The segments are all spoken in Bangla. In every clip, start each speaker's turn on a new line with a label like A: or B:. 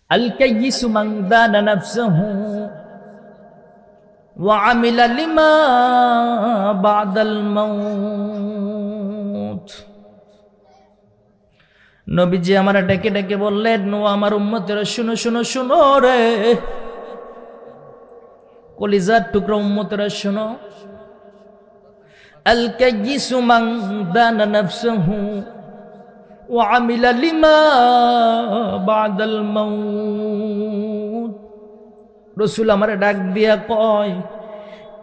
A: আল কাইয়িসু মান দানা নাফসাহু ওয়া আমিলা লিমা বাদাল মাউত। নবীজি আমার ডেকে ডেকে বললেন, ও আমার উম্মতেরা শুনো শুনো শুনো রে, কলিজার টুকরা উম্মতেরা শুনো। আল কাইয়িসু মান দানা নাফসাহু ওয়া আমিলা লিমা বাদাল মাউত। রাসূল আমার ডাক দিয়া কয়,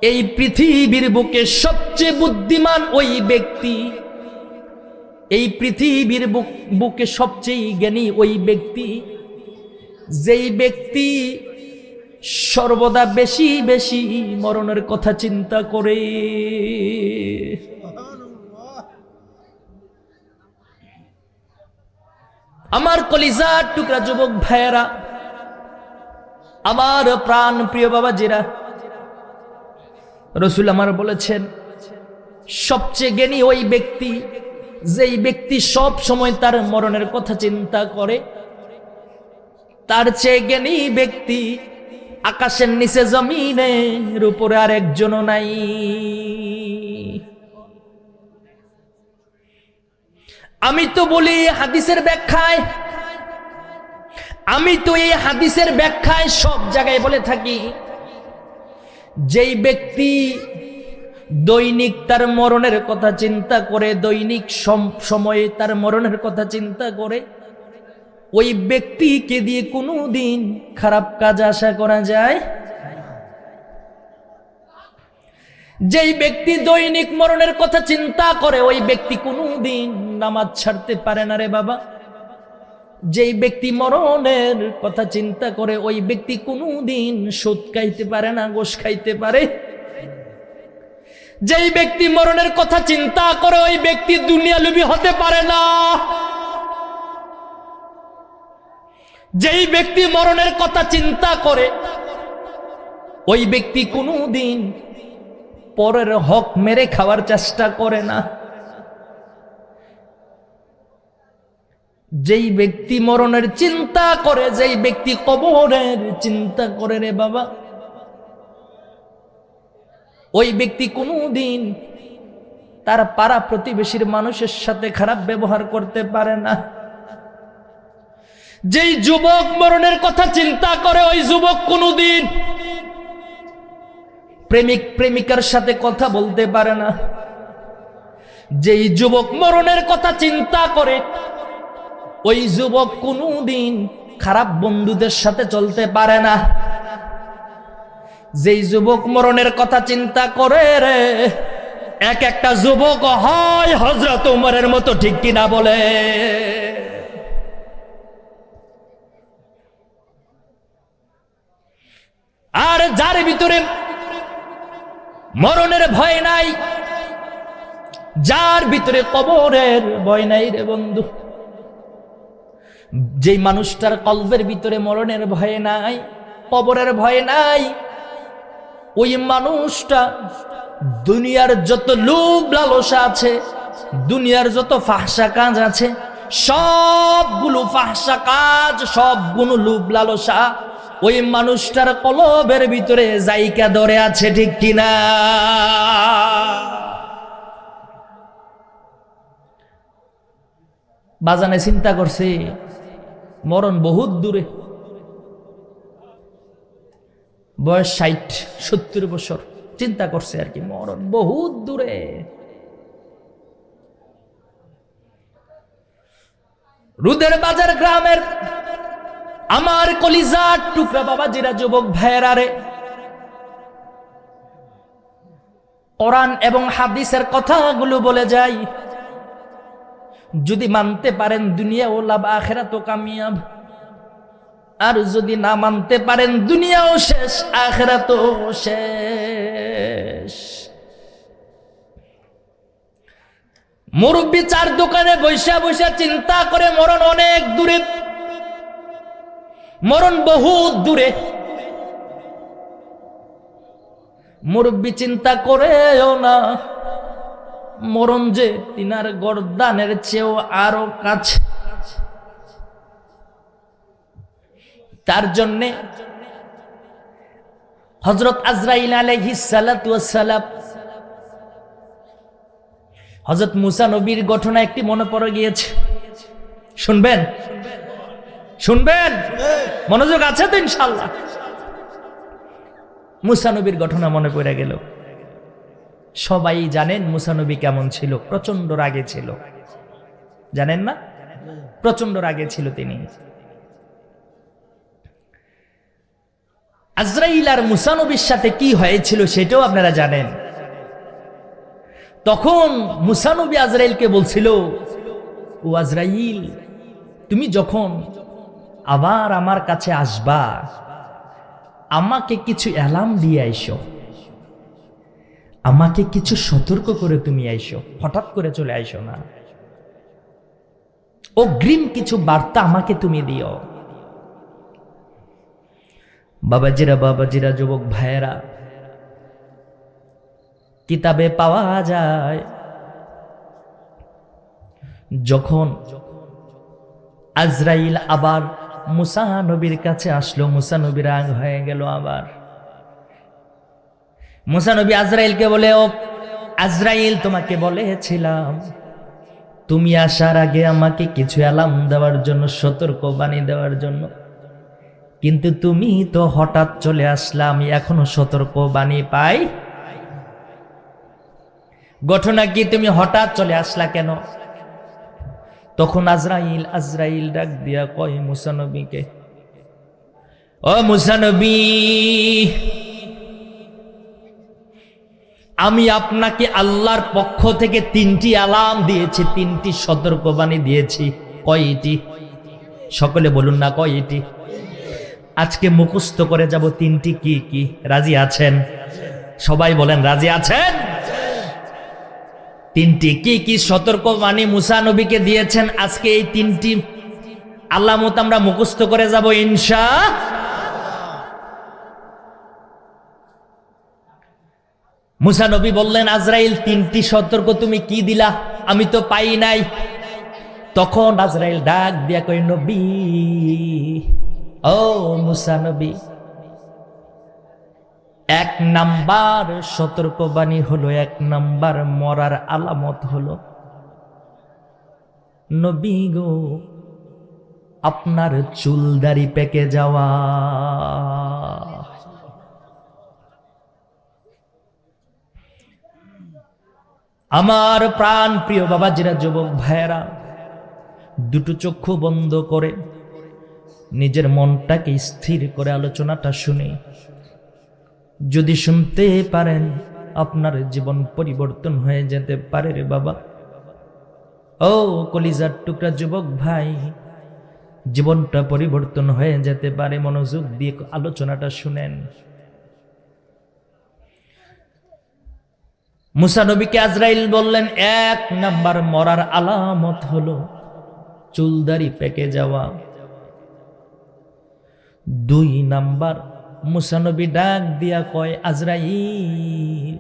A: এই পৃথিবীর বুকে সবচেয়ে বুদ্ধিমান ওই ব্যক্তি, এই পৃথিবীর বুকে সবচেয়ে জ্ঞানী ওই ব্যক্তি, যেই ব্যক্তি সর্বদা বেশি বেশি মরণের কথা চিন্তা করে। আমার কলিজার টুকরা যুবক ভাইয়েরা, আমার প্রাণ প্রিয় বাবাজিরা, রাসূল আমার বলেছেন সবচেয়ে জ্ঞানী ওই ব্যক্তি, যেই ব্যক্তি সব সময় তার মরণের কথা চিন্তা করে। তার চেয়ে জ্ঞানী ব্যক্তি আকাশের নিচে জমিনের উপরে আর একজনও নাই। আমি তো বলি হাদিসের ব্যাখ্যায়, আমি তো এই হাদিসের ব্যাখ্যায় সব জায়গায় বলে থাকি, যেই ব্যক্তি দৈনিক তার মরণের কথা চিন্তা করে, দৈনিক সময়ে তার মরণের কথা চিন্তা করে, ওই ব্যক্তিকে দিয়ে কোনো দিন খারাপ কাজ আশা করা যায়। যেই ব্যক্তি দৈনিক মরণের কথা চিন্তা করে, ওই ব্যক্তি কোনো দিন নামাজ ছাড়তে পারে না রে বাবা। যেই ব্যক্তি মরণের কথা চিন্তা করে, ওই ব্যক্তি কোনো দিন সুদ খাইতে পারে না, গোশ খাইতে পারে। যেই ব্যক্তি মরণের কথা চিন্তা করে, ওই ব্যক্তি দুনিয়ালোভী হতে পারে না। যেই ব্যক্তি মরণের কথা চিন্তা করে, ওই ব্যক্তি কোনো দিন পরের হক মেরে খাওয়ার চেষ্টা করে না। যেই ব্যক্তি মরণের চিন্তা করে, যেই ব্যক্তি কবরের চিন্তা করে রে বাবা, ওই ব্যক্তি কোনো দিন তার পাড়া প্রতিবেশীর মানুষের সাথে খারাপ ব্যবহার করতে পারে না। যেই যুবক মরণের কথা চিন্তা করে, ওই যুবক কোনোদিন প্রেমিক প্রেমিকার সাথে কথা বলতে পারে না। যেই যুবক মরণের কথা চিন্তা করে, ওই যুবক কোনোদিন খারাপ বন্ধুদের সাথে চলতে পারে না। যেই যুবক মরণের কথা চিন্তা করে রে, এক একটা যুবক হয় হযরত ওমরের মতো, ঠিক কিনা বলে? আর যার ভিতরে মরণের ভয় নাই, যার ভিতরে কবরের ভয় নাই রে বন্ধু, যেই মানুষটার কলবের ভিতরে মরণের ভয় নাই, কবরের ভয় নাই, ওই মানুষটা দুনিয়ার যত লোভ লালসা আছে, দুনিয়ার যত ফাহশা কাজ আছে, সবগুলো ফাহশা কাজ, সবগুলো লোভ লালসা ওই মানুষটার কলবের ভিতরে জায়গা ধরে আছে, ঠিক কিনা? বাজানে চিন্তা করছে মরণ বহুত দূরে, বয়স 60-70 বছর, চিন্তা করছে আর কি, মরণ বহুত দূরে। রুদের বাজার গ্রামের আমার কলিজার টুকরা বাবাজিরা, যুবক ভাইয়েরা রে, কোরআন এবং হাদিসের কথাগুলো বলে যাই, যদি মানতে পারেন দুনিয়াও লাভ, আখিরাতও কামিয়াব। আর যদি না মানতে পারেন দুনিয়াও শেষ, আখিরাতও শেষ। মুরব্বি চার দোকানে বৈশা বৈশা চিন্তা করে মরণ অনেক দূরে, মরণ বহুত দূরে। মুরব্বি চিন্তা করেও না মরণ যে তিনার গর্দানের চেয়েও আরো কাছে। তার জন্যে হযরত আজরাইল আলাইহিস সালাতু ওয়াস সালাম হযরত মুসা নবীর ঘটনা একটি মনে পড়ে গিয়েছে। শুনবেন শুনবেন, মনোযোগ আছে তো ইনশাআল্লাহ। মুসা নবীর ঘটনা মনে পড়ে গেল। সবাই জানেন মুসা নবী কেমন ছিল, প্রচন্ড রাগে ছিল, জানেন না? প্রচন্ড রাগে ছিল তিনি। আজরাইল আর মুসা নবীর সাথে কি হয়েছিল সেটাও আপনারা জানেন। তখন মুসা নবী আজরাইলকে বলছিল, ও আজরাইল, তুমি যখন আবার আমার কাছে আসবা আমাকে কিছু অ্যালার্ম দিয়ে আইসো, আমাকে কিছু সতর্ক করে তুমি আইসো, হঠাৎ করে চলে আইসো না, অগ্রিম কিছু বার্তা আমাকে তুমি দিও। বাবাজিরা যুবক ভাইয়েরা, কিতাবে পাওয়া যায় যখন আজরাইল আবার মুসা নবীর কাছে আসলো, মুসা নবী রাগ হয়ে গেল। আবার মুসা নবী আজরাইলকে বলে, ও আজরাইল, তোমাকে বলেছিলাম তুমি আসার আগে আমাকে কিছু অ্যালার্ম দেওয়ার জন্য, সতর্ক বাণী দেওয়ার জন্য, কিন্তু তুমি তো হঠাৎ চলে আসলা, আমি এখনো সতর্ক বাণী পাই। ঘটনা কি, তুমি হঠাৎ চলে আসলা কেন? তখন আজরাইল ডাক দিয়া কয় মুসা নবীকে, ও মুসা নবী, আমি আপনাকে আল্লাহর পক্ষ থেকে 3টি অ্যালার্ম দিয়েছি, 3টি সতর্কবাণী দিয়েছি। কয়টি? সকলে বলুন না কয়টি? আজকে মুখস্থ করে যাব 3টি। কি কি? রাজি আছেন? সবাই বলেন রাজি আছেন? 3টি কি কি সতর্কবাণী মুসা নবীকে দিয়েছেন, আজকে এই 3টি আলামত আমরা মুখস্থ করে যাব ইনশাআল্লাহ। মুসা নবী বললেন, আজরাইল, 3টি সতর্ক তুমি কি দিলা? আমি তো পাই নাই। তখন আজরাইল ডাক দিয়া কই, নবী, ও মুসা নবী, 1 নাম্বার সতর্কবাণী হলো, 1 নাম্বার মরার আলামত হলো, নবী গো, আপনার চুল দাড়ি পেকে যাওয়া। আমার প্রাণ প্রিয় বাবাজিরা, যুবক ভাইয়েরা, দুটো চক্ষু বন্ধ করে নিজের মনটাকে স্থির করে আলোচনাটা শুনে যদি শুনতে পারেন, আপনার জীবন পরিবর্তন হয়ে যেতে পারে রে বাবা। ও কলিজার টুকরা যুবক ভাই, জীবনটা পরিবর্তন হয়ে যেতে পারে। মনোযোগ দিয়ে আলোচনাটা শুনেন। মুসা নবীকে আজরাইল বললেন, 1 নাম্বার মরার আলামত হলো চুলদাড়ি পেকে যাওয়া। 2 নাম্বার মুসা নবী ডাক দিয়া কয়, আজরাইল,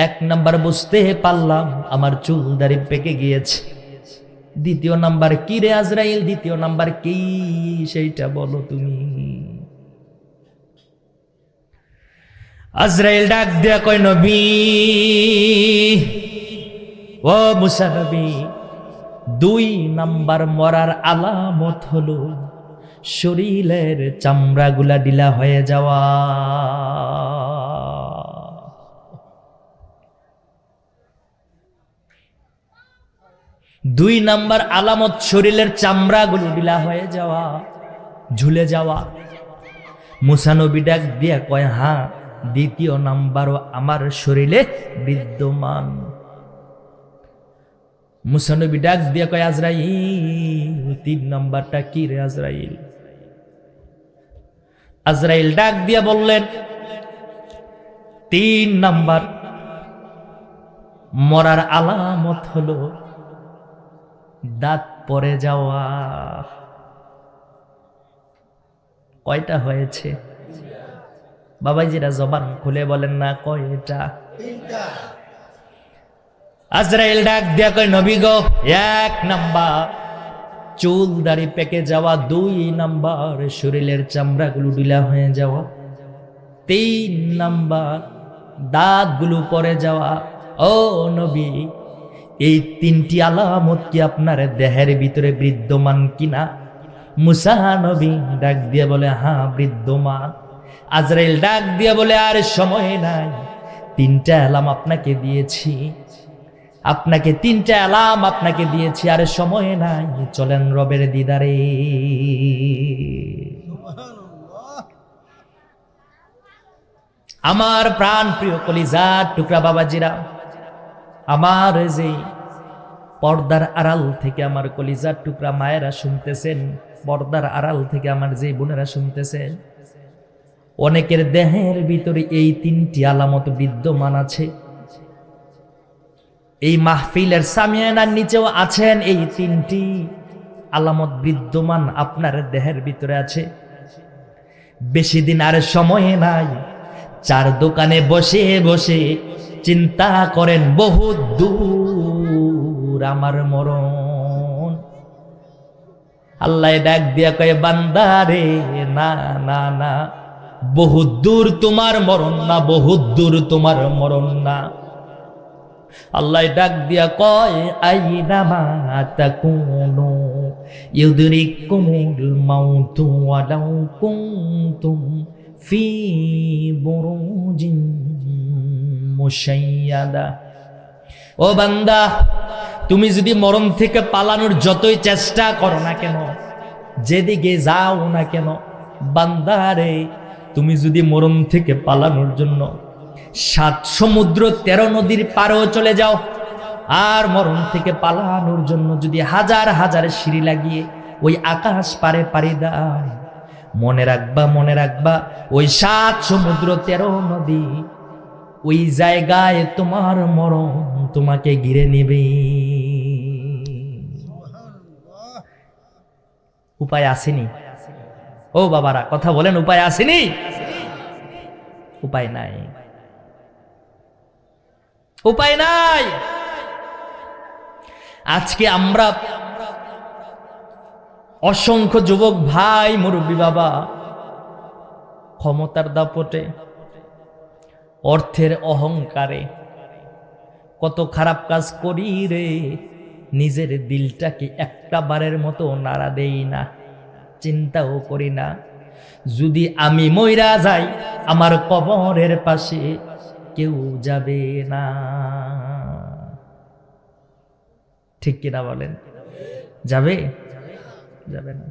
A: 1 নাম্বার বুঝতে পারলাম আমার চুলদাড়ি পেকে গিয়েছে। 2 নাম্বার কি রে আজরাইল? 2 নাম্বার কি সেইটা বলো তুমি। আজরাইল ডাক দিয়া কয়, নবী, ও মুসা নবী, 2 নাম্বার মরার আলামত হলো শরীরের চামড়াগুলা ঢিলা হয়ে যাওয়া। 2 নাম্বার আলামত শরীরের চামড়াগুলো ঢিলা হয়ে যাওয়া, ঝুলে যাওয়া। মুসা নবী ডাক দিয়া কয়, হ্যাঁ, 2 নাম্বারও আমার শরীরে বিদ্যমান। মুসা নবী ডাক দিয়া কয়, আজরাইল, 3 নাম্বারটা কি রে আজরাইল? আজরাইল ডাক দিয়া বললেন, 3 নাম্বার মরার আলামত হলো দাঁত পড়ে যাওয়া। কয়টা হয়েছে বাবাজিরা? জবান খুলে বলেন না কয়টা? আজরাইল ডাক দিয়া কয়, নবী গো, 1 নাম্বার চুল দাড়ি পেকে যাওয়া, 2 নাম্বার শরীরের চামড়াগুলো ঢিলা হয়ে যাওয়া, 3 নাম্বার দাঁতগুলো পড়ে যাওয়া। ও নবী, এই 3টি আলামত কি আপনার দেহের ভিতরে বিদ্যমান কিনা? মুসা নবী ডাক দিয়ে বলে, হ্যাঁ বিদ্যমান। আজরাইল ডাক দিয়ে বলে, আর সময় নাই, 3টা আলাম আপনাকে দিয়েছি, আপনাকে 3টা আলাম আপনাকে দিয়েছি, আর সময় নাই, চলেন রবের দিদারে। আমার প্রাণ প্রিয় কলিজার টুকরা বাবাজিরা, আমার যে পর্দার আড়াল থেকে আমার কলিজার টুকরা মায়েরা শুনতেছেন, পর্দার আড়াল থেকে আমার যে বোনেরা শুনতেছেন, অনেকের দেহের ভিতরে এই 3টি আলামত বিদ্যমান আছে। এই মাহফিলের সামিয়ানার নিচেও আছেন, এই 3টি আলামত বিদ্যমান আপনার দেহের ভিতরে আছে। বেশি দিন আর সময় নাই, 4 দোকানে বসে বসে চিন্তা করেন, বহুত দূর আমার মরণ। আল্লাহ ডাক দিয়া কয়, বান্দা রে, না না না, বহুত দূর তোমার মরণ না, বহুত দূর তোমার মরণ না। আল্লাহ ডাক দিয়া কয়, আইনামা তাকুনু ইউদরিকুমুল মাউতু ওয়ালাউ কুনতুম ফি বুরুজিন মুশাইয়াদা। ও বান্দা, তুমি যদি মরণ থেকে পালানোর যতই চেষ্টা করো না কেন, যেদিকে যাও না কেন, বান্দা রে, তুমি যদি মরণ থেকে পালানোর জন্য 7 সমুদ্র 13 নদীর পারেও চলে যাও, আর মরণ থেকে পালানোর জন্য যদি হাজার হাজার সিঁড়ি লাগিয়ে ওই আকাশ পারে পাড়ি দাও, মনে রাখবা, মনে রাখবা, ওই 7 সমুদ্র 13 নদী, ওই জায়গায় তোমার মরণ তোমাকে ঘিরে নেবে। উপায় আসেনি? ও বাবারা, কথা বলেন, উপায় আসেনি? উপায় নাই, উপায় নাই। আজকে আমরা অসংখ্য যুবক ভাই, মুরব্বী বাবা, ক্ষমতার দাপটে, অর্থের অহংকারে কত খারাপ কাজ করি রে, নিজের দিলটাকে একটা বারের মতো নাড়া দেই না, চিন্তাও করি না, যদি আমি মইরা যাই আমার কবরের পাশে কেউ যাবে না। ঠিক কিনা বলেন? যাবে? যাবে না।